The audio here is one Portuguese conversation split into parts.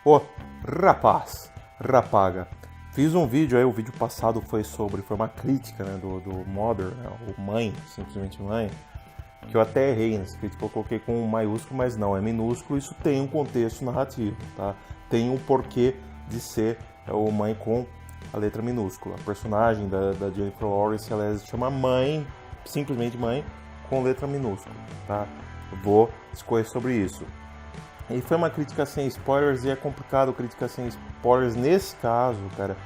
Ô, rapaz, rapaga, fiz um vídeo aí, o vídeo passado foi uma crítica, né, do Mother, né, o Mãe, simplesmente Mãe, que eu até errei nessa crítica, eu coloquei com um maiúsculo, mas não, é minúsculo, isso tem um contexto narrativo, tá? Tem um porquê de ser o Mãe com a letra minúscula. A personagem da Jennifer Lawrence, ela se chama Mãe, simplesmente Mãe, com letra minúscula, tá? Eu vou discorrer sobre isso. E foi uma crítica sem spoilers, e é complicado criticar sem spoilers nesse caso, cara,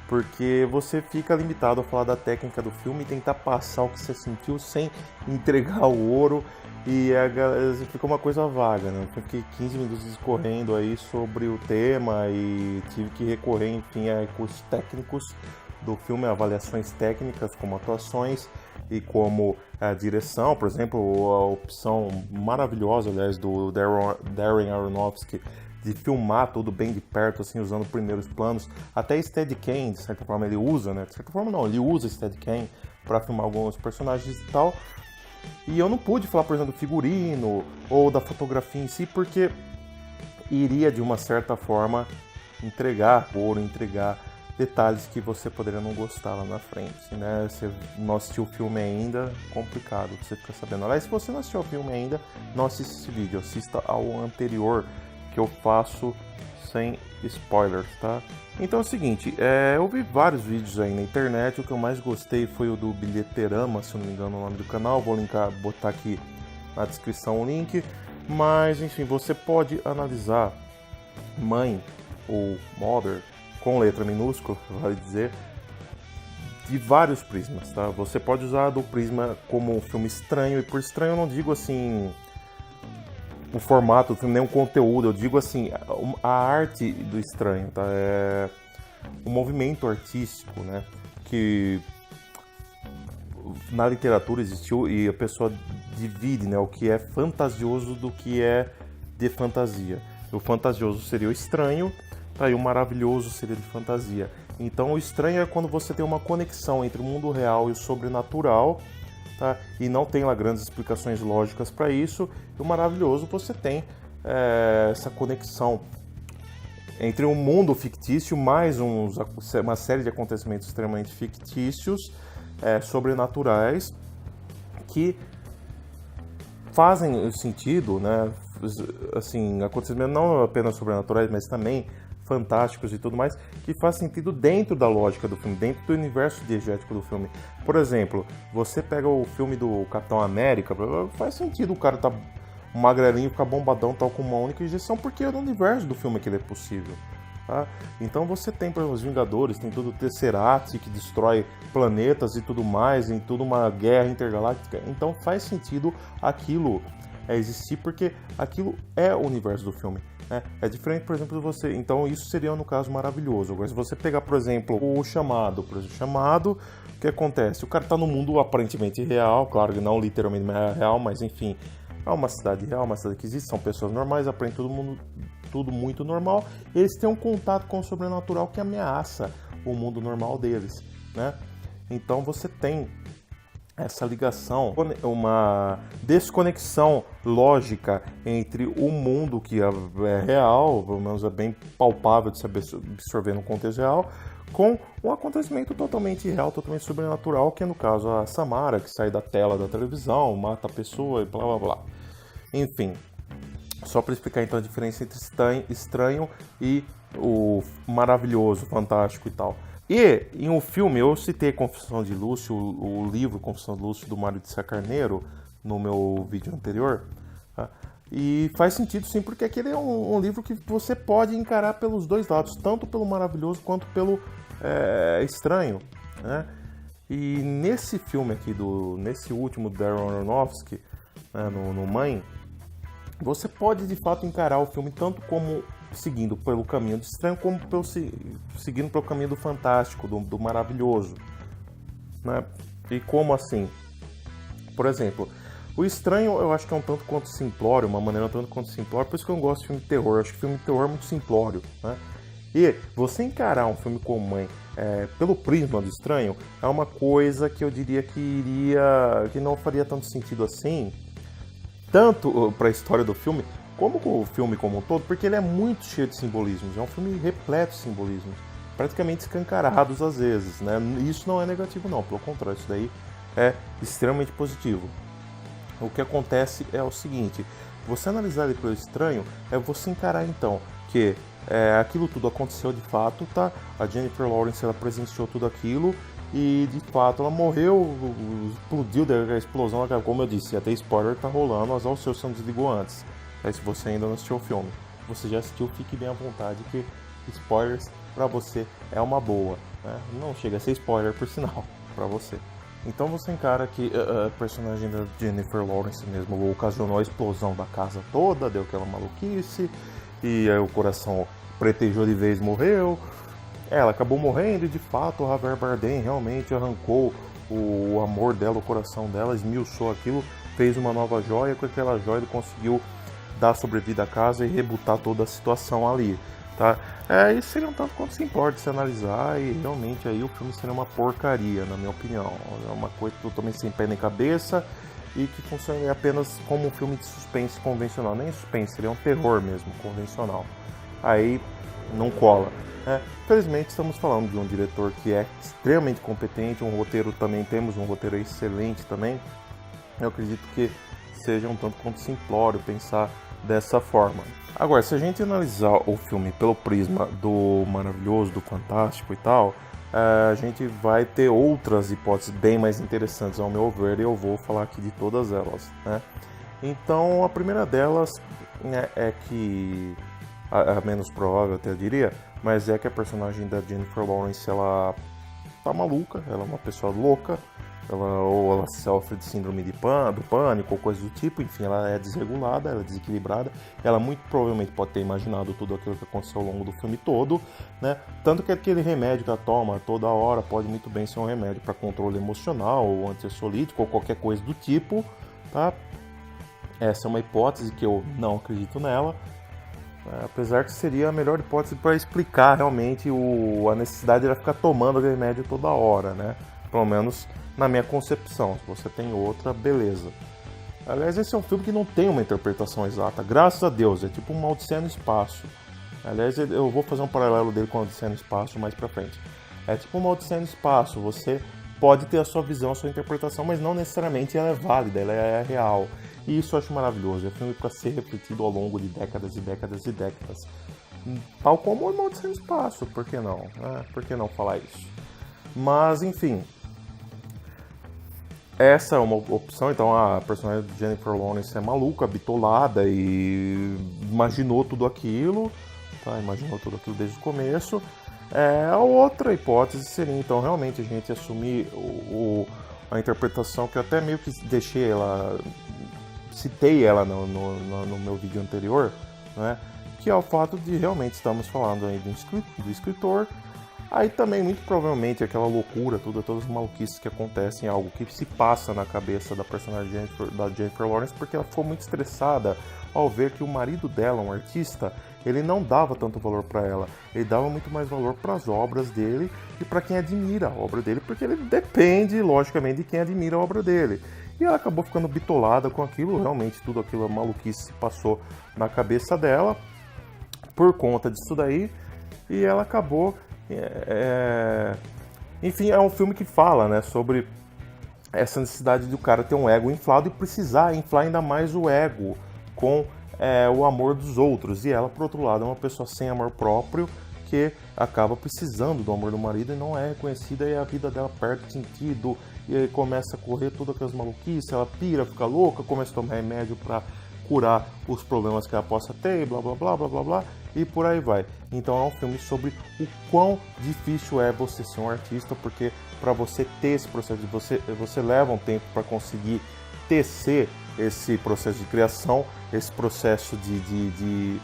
porque você fica limitado a falar da técnica do filme e tentar passar o que você sentiu sem entregar o ouro, e fica uma coisa vaga, né? Eu fiquei 15 minutos discorrendo aí sobre o tema e tive que recorrer, enfim, a recursos técnicos do filme, avaliações técnicas como atuações e como a direção, por exemplo, a opção maravilhosa, aliás, do Darren Aronofsky de filmar tudo bem de perto, assim, usando primeiros planos, até Steadicam, de certa forma ele usa, né? De certa forma não, ele usa Steadicam para filmar alguns personagens e tal. E eu não pude falar, por exemplo, do figurino ou da fotografia em si, porque iria de uma certa forma entregar ouro, entregar detalhes que você poderia não gostar lá na frente, né? Se não assistiu o filme ainda, complicado você ficar sabendo. Aliás, se você não assistiu o filme ainda, não assista esse vídeo, assista ao anterior que eu faço sem spoilers, tá? Então é o seguinte, eu vi vários vídeos aí na internet, o que eu mais gostei foi o do Bilheterama, se eu não me engano o nome do canal, vou linkar, botar aqui na descrição o link, mas enfim, você pode analisar Mãe ou Mother com letra minúscula, vale dizer, de vários prismas, tá? Você pode usar do prisma como um filme estranho, e por estranho eu não digo assim o formato do filme, nem o conteúdo, eu digo assim, a arte do estranho, tá? É o movimento artístico, né? Que na literatura existiu e a pessoa divide, né? O que é fantasioso do que é de fantasia. O fantasioso seria o estranho, tá? E o maravilhoso seria de fantasia. Então o estranho é quando você tem uma conexão entre o mundo real e o sobrenatural, tá? E não tem lá grandes explicações lógicas para isso. E o maravilhoso você tem essa conexão entre um mundo fictício mais uma série de acontecimentos extremamente fictícios, sobrenaturais, que fazem sentido, né? Assim, acontecimentos não apenas sobrenaturais, mas também fantásticos e tudo mais, que faz sentido dentro da lógica do filme, dentro do universo diegético do filme. Por exemplo, você pega o filme do Capitão América, faz sentido o cara tá um magrelinho, ficar bombadão tal com uma única injeção, porque é no universo do filme que ele é possível. Tá? Então você tem, por exemplo, os Vingadores, tem tudo o Tesseract que destrói planetas e tudo mais, em tudo uma guerra intergaláctica. Então faz sentido aquilo existir, porque aquilo é o universo do filme. É diferente, por exemplo, de você. Então isso seria, no caso, maravilhoso. Agora, se você pegar, por exemplo, o Chamado, o que acontece? O cara tá no mundo aparentemente real, claro que não literalmente real, mas enfim, é uma cidade real, uma cidade que existe, são pessoas normais, aprende todo mundo tudo muito normal. Eles têm um contato com o sobrenatural que ameaça o mundo normal deles, né? Então você tem essa ligação, uma desconexão lógica entre o mundo que é real, pelo menos é bem palpável de se absorver no contexto real, com um acontecimento totalmente real, totalmente sobrenatural, que é no caso a Samara, que sai da tela da televisão, mata a pessoa e blá blá blá. Enfim, só para explicar então a diferença entre estranho e o maravilhoso, fantástico e tal. E em um filme, eu citei Confissão de Lúcio, o livro Confissão de Lúcio do Mário de Sá Carneiro, no meu vídeo anterior, tá? E faz sentido sim, porque aquele é um livro que você pode encarar pelos dois lados, tanto pelo maravilhoso quanto pelo estranho, né? E nesse filme aqui, nesse último Darren Aronofsky, né, no Mãe, você pode de fato encarar o filme tanto como seguindo pelo caminho do estranho, como seguindo pelo caminho do fantástico, do maravilhoso, né? E como assim? Por exemplo, o estranho eu acho que é um tanto quanto simplório, uma maneira um tanto quanto simplória, por isso que eu não gosto de filme de terror. Eu acho que filme de terror é muito simplório, né? E você encarar um filme como Mãe pelo prisma do estranho é uma coisa que eu diria que não faria tanto sentido assim, tanto para a história do filme, como o filme como um todo, porque ele é muito cheio de simbolismos, é um filme repleto de simbolismos, praticamente escancarados às vezes, né? Isso não é negativo não, pelo contrário, isso daí é extremamente positivo. O que acontece é o seguinte, você analisar ele pelo estranho é você encarar então que aquilo tudo aconteceu de fato, tá? A Jennifer Lawrence, ela presenciou tudo aquilo e de fato ela morreu, explodiu, a explosão, como eu disse, até spoiler tá rolando, mas o seu som desligou antes. Aí, se você ainda não assistiu o filme, se você já assistiu, fique bem à vontade que spoilers pra você é uma boa, né? Não chega a ser spoiler por sinal, pra você. Então você encara que a personagem da Jennifer Lawrence mesmo ocasionou a explosão da casa toda, deu aquela maluquice, e aí o coração pretejou de vez, morreu. Ela acabou morrendo e de fato o Javier Bardem realmente arrancou o amor dela, o coração dela, esmiuçou aquilo, fez uma nova joia, com aquela joia ele conseguiu dar sobrevida à casa e rebutar toda a situação ali, tá? Isso seria um tanto quanto se importa se analisar e realmente aí o filme seria uma porcaria, na minha opinião. É uma coisa totalmente sem pé nem cabeça e que funciona apenas como um filme de suspense convencional, nem suspense, ele é um terror mesmo, convencional. Aí não cola. Felizmente estamos falando de um diretor que é extremamente competente, um roteiro também, temos um roteiro excelente também. Eu acredito que seja um tanto quanto simplório pensar dessa forma. Agora, se a gente analisar o filme pelo prisma do maravilhoso, do fantástico e tal, a gente vai ter outras hipóteses bem mais interessantes ao meu ver, e eu vou falar aqui de todas elas, né? Então, a primeira delas é que, a menos provável até eu diria, mas é que a personagem da Jennifer Lawrence, ela tá maluca, ela é uma pessoa louca, ou ela sofre de síndrome do pânico ou coisa do tipo, enfim, ela é desregulada, ela é desequilibrada, ela muito provavelmente pode ter imaginado tudo aquilo que aconteceu ao longo do filme todo, né? Tanto que aquele remédio que ela toma toda hora pode muito bem ser um remédio para controle emocional ou ansiolítico ou qualquer coisa do tipo, tá? Essa é uma hipótese que eu não acredito nela, apesar que seria a melhor hipótese para explicar realmente a necessidade de ela ficar tomando aquele remédio toda hora, né? Pelo menos na minha concepção. Se você tem outra, beleza. Aliás, esse é um filme que não tem uma interpretação exata, graças a Deus, é tipo uma Odisseia no Espaço. Aliás, eu vou fazer um paralelo dele com a Odisseia no Espaço mais pra frente. É tipo uma Odisseia no Espaço, você pode ter a sua visão, a sua interpretação, mas não necessariamente ela é válida, ela é real. E isso eu acho maravilhoso, é um filme para ser repetido ao longo de décadas e décadas e décadas. Tal como uma Odisseia no Espaço, por que não? Por que não falar isso? Mas, enfim, essa é uma opção. Então a personagem de Jennifer Lawrence é maluca, bitolada e imaginou tudo aquilo, tá? Imaginou tudo aquilo desde o começo. A outra hipótese seria então realmente a gente assumir a interpretação que eu até meio que deixei ela, citei ela no meu vídeo anterior, né? Que é o fato de realmente estamos falando aí do escritor. Aí também, muito provavelmente, aquela loucura, todas as maluquices que acontecem, algo que se passa na cabeça da personagem da Jennifer Lawrence, porque ela ficou muito estressada ao ver que o marido dela, um artista, ele não dava tanto valor para ela, ele dava muito mais valor para as obras dele e para quem admira a obra dele, porque ele depende, logicamente, de quem admira a obra dele. E ela acabou ficando bitolada com aquilo, realmente tudo aquilo, a maluquice se passou na cabeça dela por conta disso daí, e ela acabou... Enfim, é um filme que fala, né, sobre essa necessidade do cara ter um ego inflado e precisar inflar ainda mais o ego com o amor dos outros. E ela, por outro lado, é uma pessoa sem amor próprio que acaba precisando do amor do marido e não é reconhecida, e a vida dela perde sentido, e aí começa a correr todas aquelas maluquices, ela pira, fica louca, começa a tomar remédio para curar os problemas que ela possa ter, e blá blá blá blá blá blá, e por aí vai. Então é um filme sobre o quão difícil é você ser um artista, porque para você ter esse processo de você leva um tempo para conseguir tecer esse processo de criação, esse processo de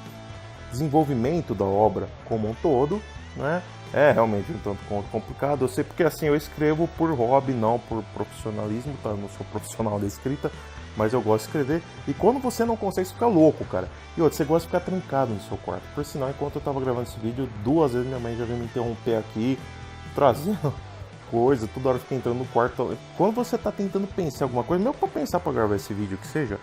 desenvolvimento da obra como um todo, né? É realmente um tanto complicado, eu sei, porque assim, eu escrevo por hobby, não por profissionalismo, tá? Eu não sou profissional da escrita, mas eu gosto de escrever, e quando você não consegue, você fica louco, cara. E outro, você gosta de ficar trancado no seu quarto. Por sinal, enquanto eu tava gravando esse vídeo, 2 vezes minha mãe já veio me interromper aqui, trazendo coisa, toda hora fica entrando no quarto. Quando você tá tentando pensar em alguma coisa, mesmo pra pensar pra gravar esse vídeo que seja,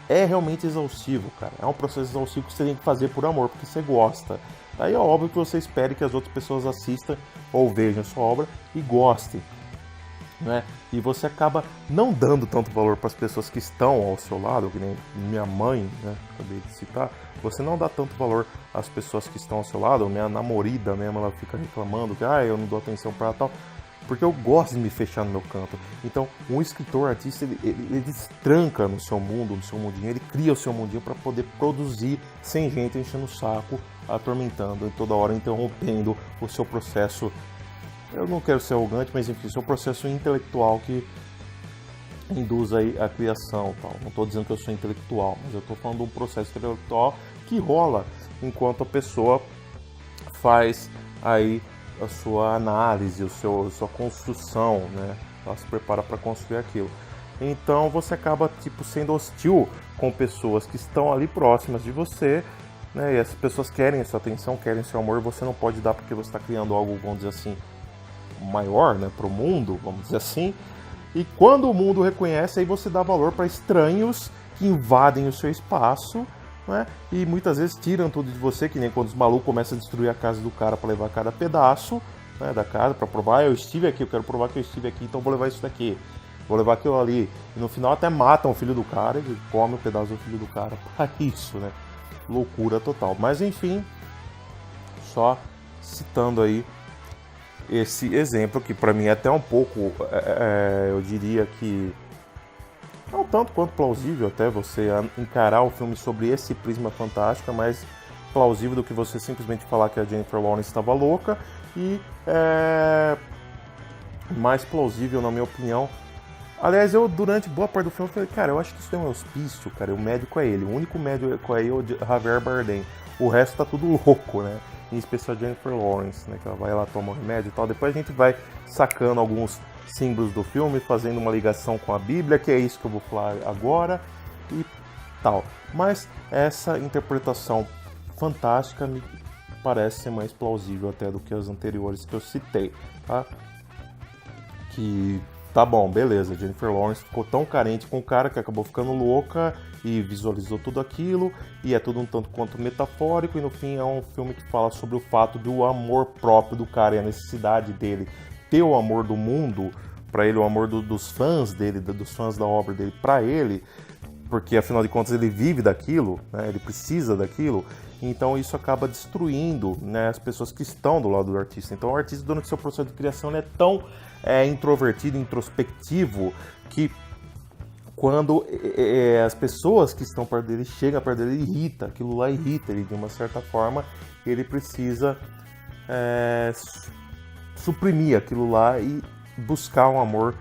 é realmente exaustivo, cara. É um processo exaustivo que você tem que fazer por amor, porque você gosta. Aí é óbvio que você espere que as outras pessoas assistam ou vejam a sua obra e gostem, né? E você acaba não dando tanto valor para as pessoas que estão ao seu lado, que nem minha mãe, né? Acabei de citar. Você não dá tanto valor às pessoas que estão ao seu lado. Minha namorada mesmo, ela fica reclamando que eu não dou atenção para tal. Porque eu gosto de me fechar no meu canto. Então, um escritor, artista, ele tranca no seu mundo, no seu mundinho. Ele cria o seu mundinho para poder produzir sem gente enchendo o saco, atormentando, toda hora interrompendo o seu processo. Eu não quero ser arrogante, mas enfim, o seu processo intelectual que induz aí a criação. Tal. Não estou dizendo que eu sou intelectual, mas eu estou falando de um processo intelectual que rola enquanto a pessoa faz aí a sua análise, sua construção, né? Ela se prepara para construir aquilo. Então você acaba sendo hostil com pessoas que estão ali próximas de você, né? E essas pessoas querem a sua atenção, querem seu amor, e você não pode dar porque você está criando algo, vamos dizer assim, maior, né? Para o mundo, vamos dizer assim. E quando o mundo reconhece, aí você dá valor para estranhos que invadem o seu espaço, né? E muitas vezes tiram tudo de você, que nem quando os malucos começam a destruir a casa do cara para levar cada pedaço, né, da casa, para provar, eu estive aqui, eu quero provar que eu estive aqui, então vou levar isso daqui, vou levar aquilo ali. E no final até matam o filho do cara e comem o pedaço do filho do cara para isso, né? Loucura total. Mas enfim, só citando aí esse exemplo que para mim é até um pouco, eu diria que não tanto quanto plausível até você encarar o filme sobre esse prisma fantástico, é mais plausível do que você simplesmente falar que a Jennifer Lawrence estava louca, e mais plausível, na minha opinião. Aliás, eu durante boa parte do filme falei, cara, eu acho que isso é um hospício, cara, e o médico é ele, o único médico é o Javier Bardem, o resto tá tudo louco, né? Em especial a Jennifer Lawrence, né, que ela vai lá tomar remédio e tal. Depois a gente vai sacando alguns símbolos do filme, fazendo uma ligação com a Bíblia, que é isso que eu vou falar agora e tal. Mas essa interpretação fantástica me parece ser mais plausível até do que as anteriores que eu citei, tá? Que tá bom, beleza, Jennifer Lawrence ficou tão carente com o cara que acabou ficando louca e visualizou tudo aquilo, e é tudo um tanto quanto metafórico, e no fim é um filme que fala sobre o fato do amor próprio do cara e a necessidade dele ter o amor do mundo para ele, o amor dos fãs dele, dos fãs da obra dele para ele, porque afinal de contas ele vive daquilo, né? Ele precisa daquilo, então isso acaba destruindo, né, as pessoas que estão do lado do artista. Então o artista, durante seu processo de criação, ele é tão introvertido, introspectivo, que quando as pessoas que estão perto dele chegam perto dele, ele irrita, aquilo lá irrita ele de uma certa forma, ele precisa suprimir aquilo lá e buscar um amor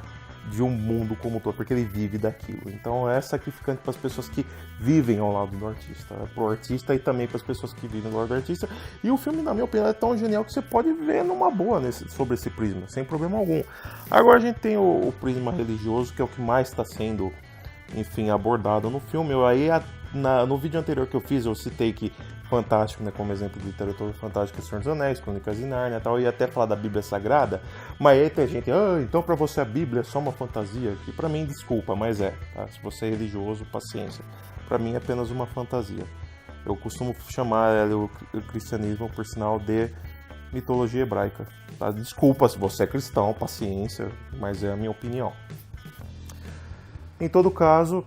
de um mundo como um todo, porque ele vive daquilo. Então é sacrificante para as pessoas que vivem ao lado do artista, para o artista e também para as pessoas que vivem ao lado do artista. E o filme, na minha opinião, é tão genial que você pode ver numa boa sobre esse prisma, sem problema algum. Agora a gente tem o prisma religioso, que é o que mais está sendo, enfim, abordado no filme. No vídeo anterior que eu fiz, eu citei que fantástico, né, como exemplo de literatura fantástica, Senhor dos Anéis, Crônicas de Nárnia e tal, e até falar da Bíblia Sagrada, mas aí tem gente, então pra você a Bíblia é só uma fantasia, que pra mim, desculpa, mas tá? Se você é religioso, paciência, pra mim é apenas uma fantasia. Eu costumo chamar o cristianismo, por sinal, de mitologia hebraica, tá? Desculpa se você é cristão, paciência, mas é a minha opinião. Em todo caso,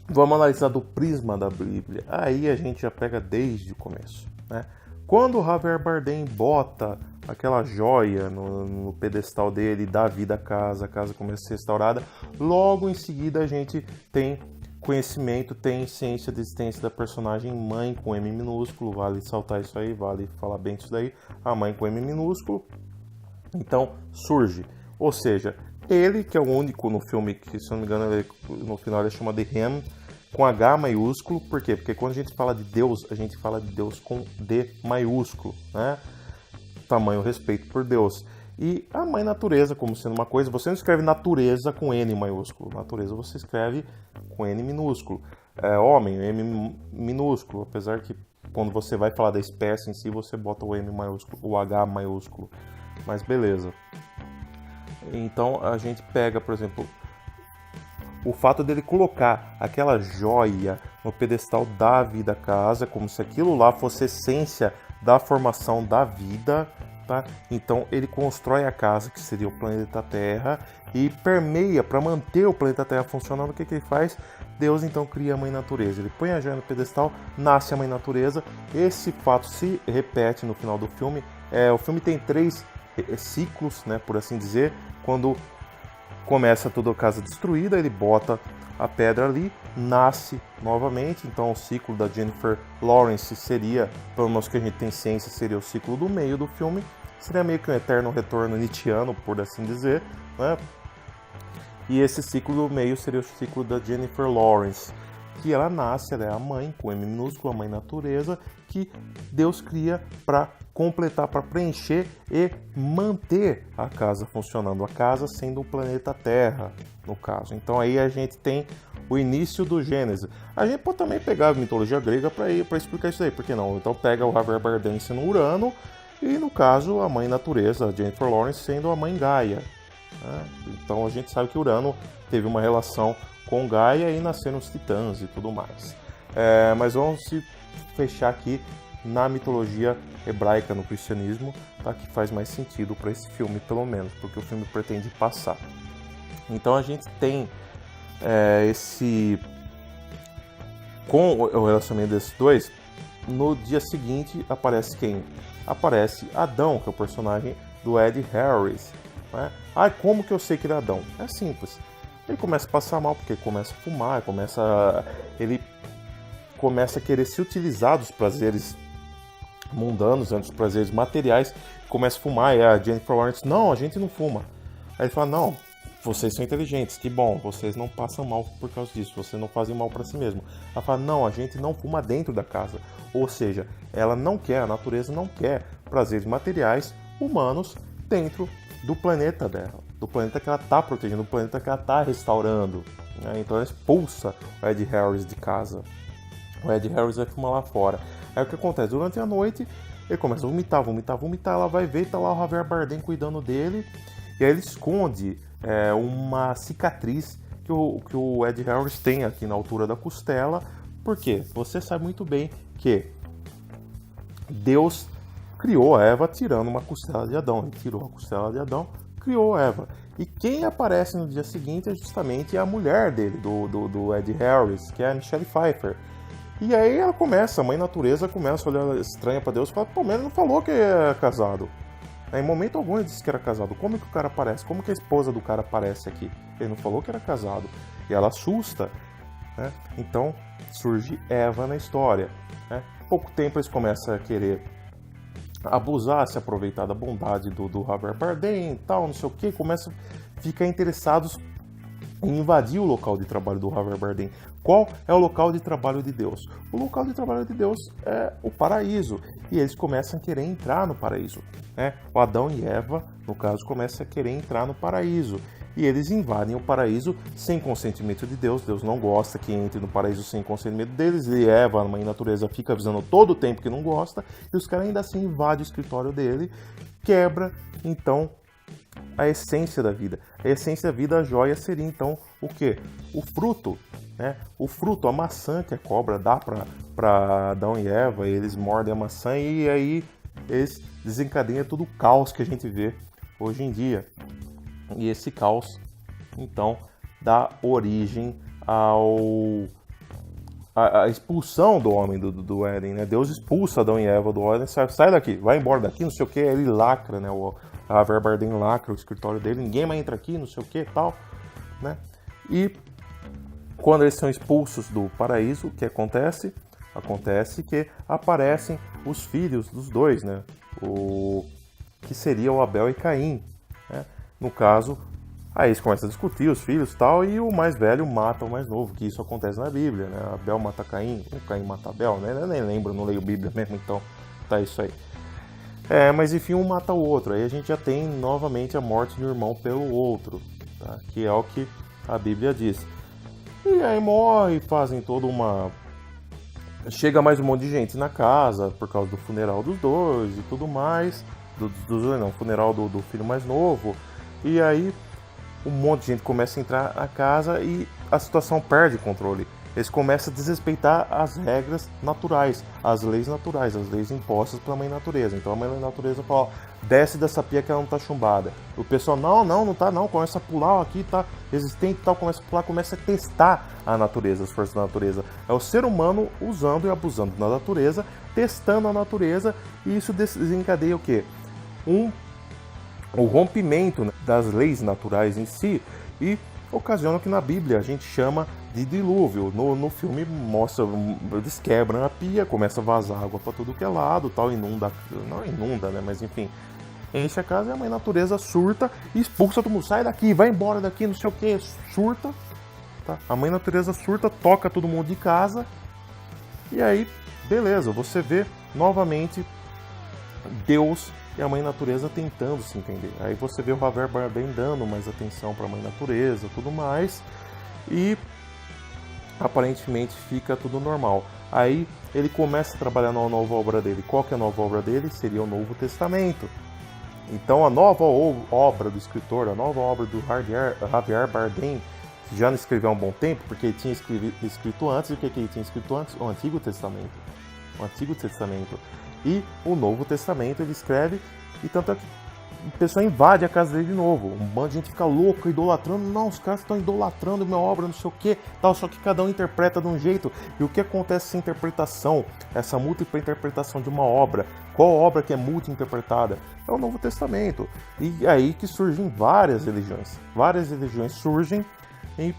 vamos analisar do prisma da Bíblia. Aí a gente já pega desde o começo, né? Quando o Javier Bardem bota aquela joia no pedestal dele, dá vida à casa, a casa começa a ser restaurada, logo em seguida a gente tem conhecimento, tem ciência da existência da personagem mãe com M minúsculo, vale saltar isso aí, vale falar bem disso daí, a mãe com M minúsculo. Então surge, ou seja, ele, que é o único no filme que, se não me engano, no final ele chama de Ham, com H maiúsculo. Por quê? Porque quando a gente fala de Deus, a gente fala de Deus com D maiúsculo, né? Tamanho respeito por Deus. E a mãe natureza, como sendo uma coisa, você não escreve natureza com N maiúsculo. Natureza você escreve com N minúsculo. Homem, M minúsculo, apesar que quando você vai falar da espécie em si, você bota o M maiúsculo, o H maiúsculo. Mas beleza. Então a gente pega, por exemplo, o fato dele colocar aquela joia no pedestal da vida casa, como se aquilo lá fosse a essência da formação da vida, tá? Então ele constrói a casa, que seria o planeta Terra, e permeia para manter o planeta Terra funcionando. O que ele faz? Deus então cria a Mãe Natureza. Ele põe a joia no pedestal, nasce a Mãe Natureza. Esse fato se repete no final do filme. O filme tem 3 ciclos, né, por assim dizer. Quando começa toda a casa destruída, ele bota a pedra ali, nasce novamente. Então o ciclo da Jennifer Lawrence seria, pelo menos que a gente tem ciência, seria o ciclo do meio do filme. Seria meio que um eterno retorno nietzschiano, por assim dizer, né? E esse ciclo do meio seria o ciclo da Jennifer Lawrence, que ela nasce, ela é a mãe, com M minúsculo, a Mãe Natureza, que Deus cria para completar, para preencher e manter a casa funcionando, a casa sendo o planeta Terra, no caso. Então aí a gente tem o início do Gênesis. A gente pode também pegar a mitologia grega para explicar isso aí, por que não? Então pega o Javier Bardem sendo Urano e, no caso, a Mãe Natureza, a Jennifer Lawrence, sendo a Mãe Gaia. Então a gente sabe que Urano teve uma relação com Gaia e nasceram os titãs e tudo mais. Mas vamos se fechar aqui na mitologia hebraica, no cristianismo, tá? Que faz mais sentido para esse filme, pelo menos, porque o filme pretende passar. Então a gente tem com o relacionamento desses dois. No dia seguinte aparece quem? Aparece Adão, que é o personagem do Ed Harris. Né? Como que eu sei que ele é Adão? É simples. Ele começa a passar mal porque ele começa a fumar, ele começa a querer se utilizar dos prazeres mundanos, dos prazeres materiais, começa a fumar, e a Jennifer Lawrence, não, a gente não fuma. Aí ele fala, não, vocês são inteligentes, que bom, vocês não passam mal por causa disso, vocês não fazem mal para si mesmo. Ela fala, não, a gente não fuma dentro da casa. Ou seja, ela não quer, a natureza não quer prazeres materiais humanos dentro do planeta dela, do planeta que ela está protegendo, do planeta que ela está restaurando. Né? Então ela expulsa o Ed Harris de casa. O Ed Harris vai fumar lá fora. Aí o que acontece? Durante a noite, ele começa a vomitar, ela vai ver e tá lá o Javier Bardem cuidando dele, e aí ele esconde uma cicatriz que o Ed Harris tem aqui na altura da costela. Por quê? Você sabe muito bem que Deus criou a Eva tirando uma costela de Adão. Ele tirou a costela de Adão, criou a Eva. E quem aparece no dia seguinte é justamente a mulher dele, do Ed Harris, que é a Michelle Pfeiffer. E aí ela começa, a Mãe Natureza começa a olhar estranha pra Deus e fala, pô, mas ele não falou que é casado. Em momento algum ele disse que era casado. Como que o cara aparece? Como que a esposa do cara aparece aqui? Ele não falou que era casado. E ela assusta. Né? Então surge Eva na história. Né? Pouco tempo eles começam a querer abusar, se aproveitar da bondade do Javier Bardem e tal, não sei o que. Começam a ficar interessados em invadir o local de trabalho do Javier Bardem. Qual é o local de trabalho de Deus? O local de trabalho de Deus é o paraíso. E eles começam a querer entrar no paraíso. Né? O Adão e Eva, no caso, começam a querer entrar no paraíso. E eles invadem o paraíso sem consentimento de Deus. Deus não gosta que entre no paraíso sem consentimento deles. E Eva, a Mãe Natureza, fica avisando todo o tempo que não gosta. E os caras ainda assim invadem o escritório dele. Quebra, então, a essência da vida. A essência da vida, a joia, seria então o quê? O fruto. Né? O fruto, a maçã que a cobra dá para Adão e Eva. Eles mordem a maçã e aí eles desencadeiam todo o caos que a gente vê hoje em dia. E esse caos, então, dá origem à expulsão do homem do Éden, né? Deus expulsa Adão e Eva do Éden, sai daqui, vai embora daqui, não sei o que, ele lacra, né? O Javier Bardem lacra o escritório dele, ninguém mais entra aqui, não sei o que, tal, né? E quando eles são expulsos do paraíso, o que acontece? Acontece que aparecem os filhos dos dois, né? Que seria o Abel e Caim, né? No caso, aí eles começam a discutir os filhos e tal, e o mais velho mata o mais novo, que isso acontece na Bíblia, né? Abel mata Caim, o Caim mata Abel, né? Eu nem lembro, não leio Bíblia mesmo, então tá isso aí. Mas enfim, um mata o outro, aí a gente já tem novamente a morte de um irmão pelo outro, tá? Que é o que a Bíblia diz. E aí morre, fazem toda uma... Chega mais um monte de gente na casa por causa do funeral dos dois e tudo mais, funeral do filho mais novo. E aí um monte de gente começa a entrar na casa e a situação perde controle. Eles começam a desrespeitar as regras naturais, as leis impostas pela mãe natureza. Então a mãe natureza fala, ó, desce dessa pia que ela não tá chumbada. O pessoal, não tá não, começa a pular, aqui tá resistente e tal, começa a pular, começa a testar a natureza, as forças da natureza. É o ser humano usando e abusando da natureza, testando a natureza, e isso desencadeia o quê? O rompimento das leis naturais em si, e ocasiona o que na Bíblia a gente chama de dilúvio. No filme mostra, eles quebram a pia, começa a vazar água para tudo que é lado, tal, não inunda, né, mas enfim, enche a casa e a mãe natureza surta e expulsa todo mundo, sai daqui, vai embora daqui, não sei o que, surta, tá? A mãe natureza surta, toca todo mundo de casa, e aí, beleza, você vê novamente Deus e a mãe natureza tentando se entender. Aí você vê o Javier Bardem dando mais atenção para a mãe natureza, tudo mais, e aparentemente fica tudo normal. Aí ele começa a trabalhar na nova obra dele. Qual que é a nova obra dele? Seria o Novo Testamento. Então a nova obra do escritor, a nova obra do Javier Bardem, que já não escreveu há um bom tempo, porque ele tinha escrito antes. E o que ele tinha escrito antes? O Antigo Testamento. O Antigo Testamento. E o Novo Testamento ele escreve, e tanto é que o pessoal invade a casa dele de novo. Um bando de gente fica louco, idolatrando. Não, os caras estão idolatrando minha obra, não sei o que, tal. Só que cada um interpreta de um jeito. E o que acontece essa interpretação, essa múltipla interpretação de uma obra? Qual obra que é multi-interpretada? É o Novo Testamento. E é aí que surgem várias religiões. Várias religiões surgem e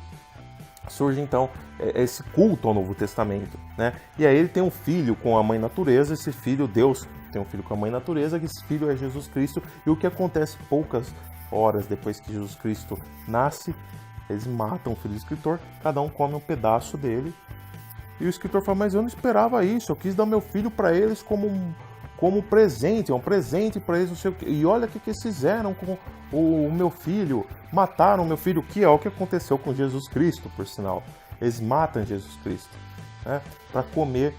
surge então esse culto ao Novo Testamento, né? E aí ele tem um filho com a mãe natureza, esse filho, Deus tem um filho com a mãe natureza, que esse filho é Jesus Cristo, e o que acontece poucas horas depois que Jesus Cristo nasce, eles matam o filho do escritor, cada um come um pedaço dele, e o escritor fala, mas eu não esperava isso, eu quis dar meu filho para eles como presente, é um presente para eles, não sei o quê. E olha o que eles fizeram com o meu filho, mataram o meu filho, que é o que aconteceu com Jesus Cristo, por sinal. Eles matam Jesus Cristo, né, para comer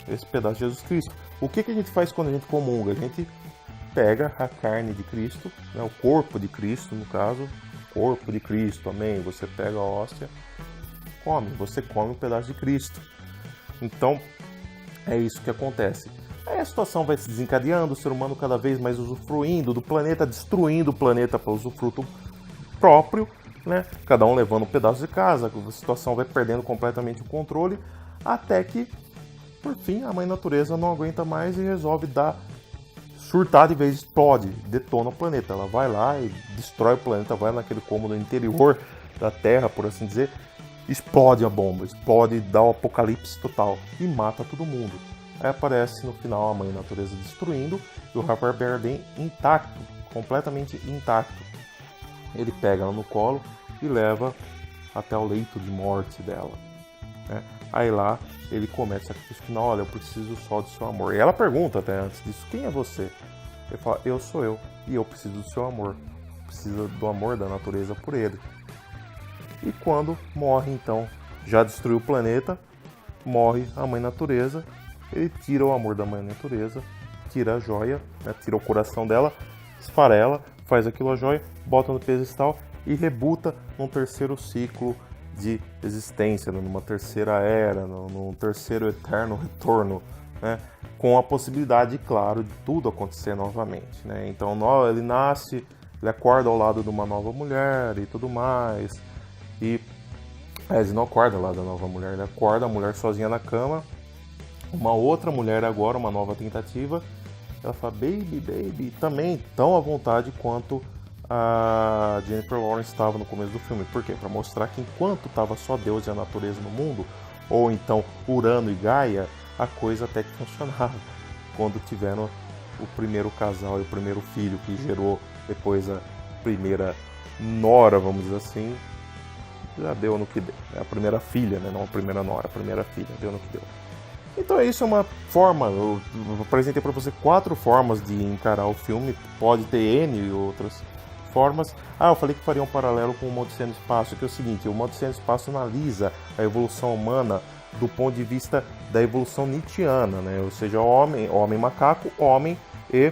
esse pedaço de Jesus Cristo. O que a gente faz quando a gente comunga? A gente pega a carne de Cristo, né, o corpo de Cristo, no caso, corpo de Cristo, amém? Você pega a hóstia, você come um pedaço de Cristo. Então, é isso que acontece. Aí a situação vai se desencadeando, o ser humano cada vez mais usufruindo do planeta, destruindo o planeta para usufruto próprio, né? Cada um levando um pedaço de casa, a situação vai perdendo completamente o controle, até que, por fim, a mãe natureza não aguenta mais e resolve surtar de vez, explode, detona o planeta. Ela vai lá e destrói o planeta, vai naquele cômodo interior da Terra, por assim dizer, explode a bomba, explode, dá o apocalipse total e mata todo mundo. Aí aparece no final a mãe natureza destruindo e o Javier Bardem intacto, completamente intacto. Ele pega ela no colo e leva até o leito de morte dela, né? Aí lá ele começa o sacrifício final, olha, eu preciso só do seu amor. E ela pergunta até antes disso, quem é você? Ele fala, eu sou eu e eu preciso do seu amor. Precisa do amor da natureza por ele. E quando morre então, já destruiu o planeta, morre a mãe natureza, ele tira o amor da mãe natureza, tira a joia, né, tira o coração dela, esfarela, faz aquilo a joia, bota no pedestal e rebuta num terceiro ciclo de existência, numa terceira era, num terceiro eterno retorno, né, com a possibilidade, claro, de tudo acontecer novamente, né? Então ele nasce, ele acorda ao lado de uma nova mulher e tudo mais, e ele não acorda ao lado da nova mulher, ele acorda a mulher sozinha na cama, uma outra mulher agora, uma nova tentativa, ela fala, baby, também tão à vontade quanto a Jennifer Lawrence estava no começo do filme. Por quê? Para mostrar que enquanto estava só Deus e a natureza no mundo, ou então Urano e Gaia, a coisa até que funcionava. Quando tiveram o primeiro casal e o primeiro filho que gerou depois a primeira nora, vamos dizer assim, já deu no que deu. É a primeira filha, né? Não a primeira nora, a primeira filha, deu no que deu. Então isso é uma forma, eu apresentei para você 4 formas de encarar o filme, pode ter N outras formas. Eu falei que faria um paralelo com o Uma Odisseia no Espaço, que é o seguinte, o Uma Odisseia no Espaço analisa a evolução humana do ponto de vista da evolução nietzschiana, né? Ou seja, homem macaco, homem e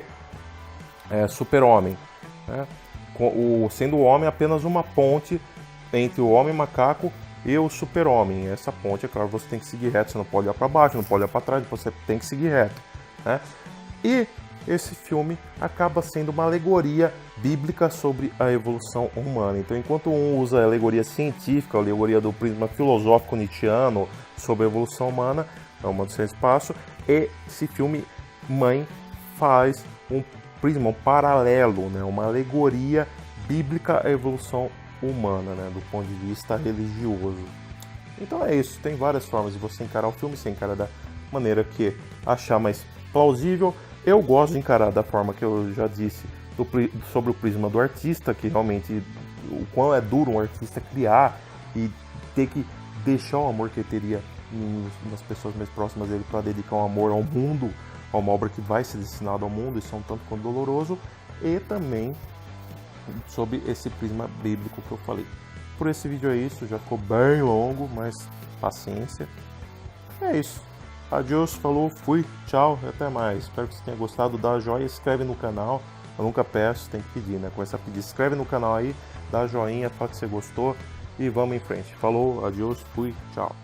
super-homem, né? Sendo o homem apenas uma ponte entre o homem macaco e o Super-Homem. Essa ponte, é claro, você tem que seguir reto, você não pode olhar para baixo, não pode olhar para trás, você tem que seguir reto, né? E esse filme acaba sendo uma alegoria bíblica sobre a evolução humana. Então, enquanto um usa a alegoria científica, a alegoria do prisma filosófico nietzschiano sobre a evolução humana, é uma do seu espaço, esse filme Mãe faz um prisma, um paralelo, né, uma alegoria bíblica à evolução humana, né, do ponto de vista religioso. Então é isso, tem várias formas de você encarar o filme, você encara da maneira que achar mais plausível. Eu gosto de encarar da forma que eu já disse, sobre o prisma do artista, que realmente o quão é duro um artista criar e ter que deixar o amor que ele teria nas pessoas mais próximas dele para dedicar um amor ao mundo, a uma obra que vai ser destinada ao mundo, isso é um tanto quanto doloroso, e também sobre esse prisma bíblico que eu falei. Por esse vídeo é isso, já ficou bem longo, mas paciência. É isso. Adiós, falou, fui, tchau, até mais. Espero que você tenha gostado, dá joinha, inscreve no canal. Eu nunca peço, tem que pedir, né? Começa a pedir, inscreve no canal aí, dá joinha, fala que você gostou e vamos em frente. Falou, adiós, fui, tchau.